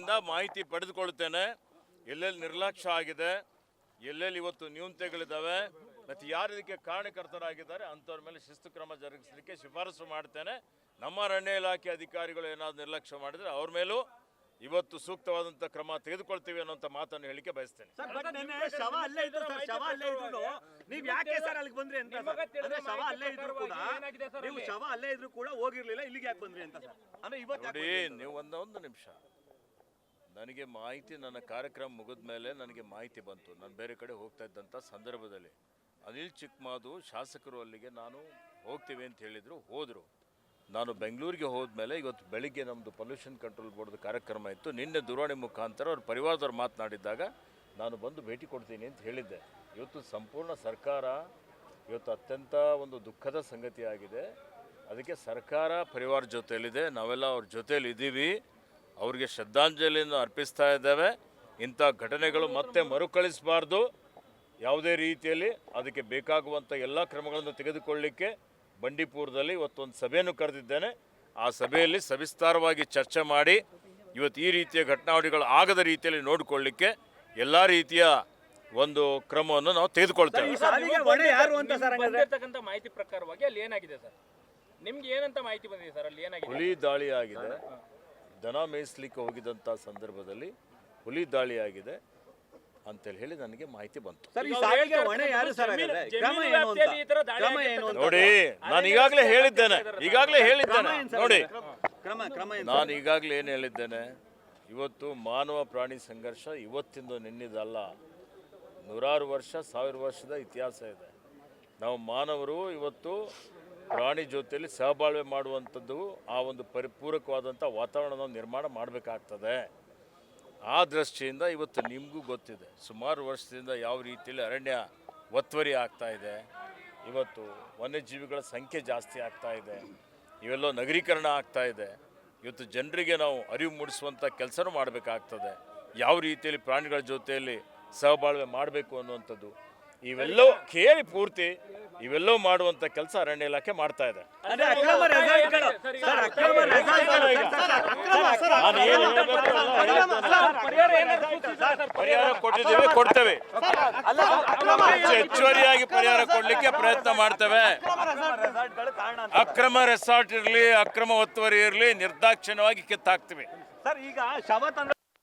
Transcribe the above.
ಅಧಿಕಾರಿಗಳಿಂದ ಮಾಹಿತಿ ಪಡೆದುಕೊಳ್ತೇನೆ. ಎಲ್ಲೆಲ್ಲಿ ನಿರ್ಲಕ್ಷ್ಯ ಆಗಿದೆ, ಎಲ್ಲೆಲ್ಲಿ ಇವತ್ತು ನ್ಯೂನತೆಗಳಿದ್ದಾವೆ, ಮತ್ತು ಯಾರು ಇದಕ್ಕೆ ಕಾರಣಕರ್ತರಾಗಿದ್ದಾರೆ ಅಂಥವ್ರ ಮೇಲೆ ಶಿಸ್ತು ಕ್ರಮ ಜರುಗಿಸಲಿಕ್ಕೆ ಶಿಫಾರಸು ಮಾಡ್ತೇನೆ. ನಮ್ಮ ಅರಣ್ಯ ಇಲಾಖೆ ಅಧಿಕಾರಿಗಳು ಏನಾದರೂ ನಿರ್ಲಕ್ಷ್ಯ ಮಾಡಿದರೆ ಅವ್ರ ಮೇಲೂ ಇವತ್ತು ಸೂಕ್ತವಾದಂಥ ಕ್ರಮ ತೆಗೆದುಕೊಳ್ತೀವಿ ಅನ್ನೋಂಥ ಮಾತನ್ನು ಹೇಳಿಕೆ ಬಯಸ್ತೇನೆ. ಶವ ಅಲ್ಲೇ ಇದ್ರು ಕೂಡ ಹೋಗಿರ್ಲಿಲ್ಲ, ಇಲ್ಲಿಗೆ ಯಾಕೆ ಬಂದ್ರಿ ಅಂತ ನೋಡಿ. ನೀವು ಒಂದು ನಿಮಿಷ, ನನಗೆ ಮಾಹಿತಿ, ನನ್ನ ಕಾರ್ಯಕ್ರಮ ಮುಗಿದ ಮೇಲೆ ನನಗೆ ಮಾಹಿತಿ ಬಂತು. ನಾನು ಬೇರೆ ಕಡೆ ಹೋಗ್ತಾ ಇದ್ದಂಥ ಸಂದರ್ಭದಲ್ಲಿ ಅನಿಲ್ ಚಿಕ್ಕಮಾದು ಶಾಸಕರು ಅಲ್ಲಿಗೆ ನಾನು ಹೋಗ್ತೀವಿ ಅಂತ ಹೇಳಿದರು, ಹೋದರು. ನಾನು ಬೆಂಗಳೂರಿಗೆ ಹೋದ್ಮೇಲೆ ಇವತ್ತು ಬೆಳಿಗ್ಗೆ ನಮ್ಮದು ಪೊಲ್ಯೂಷನ್ ಕಂಟ್ರೋಲ್ ಬೋರ್ಡ್ದು ಕಾರ್ಯಕ್ರಮ ಇತ್ತು. ನಿನ್ನೆ ದೂರವಾಣಿ ಮುಖಾಂತರ ಅವ್ರ ಪರಿವಾರದವ್ರು ಮಾತನಾಡಿದ್ದಾಗ ನಾನು ಬಂದು ಭೇಟಿ ಕೊಡ್ತೀನಿ ಅಂತ ಹೇಳಿದ್ದೆ. ಇವತ್ತು ಸಂಪೂರ್ಣ ಸರ್ಕಾರ ಇವತ್ತು ಅತ್ಯಂತ ಒಂದು ದುಃಖದ ಸಂಗತಿಯಾಗಿದೆ. ಅದಕ್ಕೆ ಸರ್ಕಾರ ಪರಿವಾರ ಜೊತೆಯಲ್ಲಿದೆ, ನಾವೆಲ್ಲ ಅವ್ರ ಜೊತೆಯಲ್ಲಿ ಇದ್ದೀವಿ, ಅವ್ರಿಗೆ ಶ್ರದ್ಧಾಂಜಲಿಯನ್ನು ಅರ್ಪಿಸ್ತಾ ಇದ್ದೇವೆ. ಇಂಥ ಘಟನೆಗಳು ಮತ್ತೆ ಮರುಕಳಿಸಬಾರ್ದು. ಯಾವುದೇ ರೀತಿಯಲ್ಲಿ ಅದಕ್ಕೆ ಬೇಕಾಗುವಂಥ ಎಲ್ಲ ಕ್ರಮಗಳನ್ನು ತೆಗೆದುಕೊಳ್ಳಲಿಕ್ಕೆ ಬಂಡೀಪುರದಲ್ಲಿ ಇವತ್ತೊಂದು ಸಭೆಯನ್ನು ಕರೆದಿದ್ದೇನೆ. ಆ ಸಭೆಯಲ್ಲಿ ಸವಿಸ್ತಾರವಾಗಿ ಚರ್ಚೆ ಮಾಡಿ ಇವತ್ತು ಈ ರೀತಿಯ ಘಟನಾವಳಿಗಳು ಆಗದ ರೀತಿಯಲ್ಲಿ ನೋಡಿಕೊಳ್ಳಲಿಕ್ಕೆ ಎಲ್ಲ ರೀತಿಯ ಒಂದು ಕ್ರಮವನ್ನು ನಾವು ತೆಗೆದುಕೊಳ್ತೇವೆ. ಮಾಹಿತಿ ಪ್ರಕಾರವಾಗಿ ಅಲ್ಲಿ ಏನಾಗಿದೆ ಸರ್? ನಿಮ್ಗೆ ಏನಂತ ಮಾಹಿತಿ ಬಂದಿದೆ ಸರ್? ಅಲ್ಲಿ ಏನಾಗಿದೆ? ಹುಲಿ ದಾಳಿ ಆಗಿದೆ. ದನ ಮೇಯಿಸ್ಲಿಕ್ಕೆ ಹೋಗಿದ್ದಂಥ ಸಂದರ್ಭದಲ್ಲಿ ಹುಲಿ ದಾಳಿ ಆಗಿದೆ ಅಂತೇಳಿ ಹೇಳಿ ನನಗೆ ಮಾಹಿತಿ ಬಂತು. ನೋಡಿ, ನಾನು ಈಗಾಗಲೇ ಹೇಳಿದ್ದೇನೆ ನೋಡಿ, ನಾನು ಈಗಾಗಲೇ ಏನು ಹೇಳಿದ್ದೇನೆ, ಇವತ್ತು ಮಾನವ ಪ್ರಾಣಿ ಸಂಘರ್ಷ ಇವತ್ತಿಂದು ನಿನ್ನಿದಲ್ಲ. ನೂರಾರು ವರ್ಷ, 1000 ವರ್ಷದ ಇತಿಹಾಸ ಇದೆ. ನಾವು ಮಾನವರು ಇವತ್ತು ಪ್ರಾಣಿ ಜೊತೆಯಲ್ಲಿ ಸಹಬಾಳ್ವೆ ಮಾಡುವಂಥದ್ದು, ಆ ಒಂದು ಪರಿಪೂರಕವಾದಂಥ ವಾತಾವರಣ ನಿರ್ಮಾಣ ಮಾಡಬೇಕಾಗ್ತದೆ. ಆ ದೃಷ್ಟಿಯಿಂದ ಇವತ್ತು ನಿಮಗೂ ಗೊತ್ತಿದೆ, ಸುಮಾರು ವರ್ಷದಿಂದ ಯಾವ ರೀತಿಯಲ್ಲಿ ಅರಣ್ಯ ಒತ್ತುವರಿ ಆಗ್ತಾ ಇದೆ, ಇವತ್ತು ವನ್ಯಜೀವಿಗಳ ಸಂಖ್ಯೆ ಜಾಸ್ತಿ ಆಗ್ತಾ ಇದೆ, ಇವೆಲ್ಲೋ ನಗರೀಕರಣ ಆಗ್ತಾ ಇದೆ. ಇವತ್ತು ಜನರಿಗೆ ನಾವು ಅರಿವು ಮೂಡಿಸುವಂಥ ಕೆಲಸನೂ ಮಾಡಬೇಕಾಗ್ತದೆ. ಯಾವ ರೀತಿಯಲ್ಲಿ ಪ್ರಾಣಿಗಳ ಜೊತೆಯಲ್ಲಿ ಸಹಬಾಳ್ವೆ ಮಾಡಬೇಕು ಅನ್ನುವಂಥದ್ದು ಇವೆಲ್ಲವೂ ಕೇಳಿ ಪೂರ್ತಿ ಇವೆಲ್ಲವೂ ಮಾಡುವಂಥ ಕೆಲಸ ಅರಣ್ಯ ಇಲಾಖೆ ಮಾಡ್ತಾ ಇದೆ. ಪರಿಹಾರ ಕೊಟ್ಟಿದ್ದೇವೆ, ಕೊಡ್ತೇವೆ. ಹೆಚ್ಚುವರಿಯಾಗಿ ಪರಿಹಾರ ಕೊಡ್ಲಿಕ್ಕೆ ಪ್ರಯತ್ನ ಮಾಡ್ತೇವೆ. ಅಕ್ರಮ ರೆಸಾರ್ಟ್ ಇರಲಿ, ಅಕ್ರಮ ಒತ್ತುವರಿ ಇರಲಿ, ನಿರ್ದಾಕ್ಷಿಣ್ಯವಾಗಿ ಕಿತ್ತಾಕ್ತೀವಿ. ಸರ್, ಈಗ ಶವ ತಂದ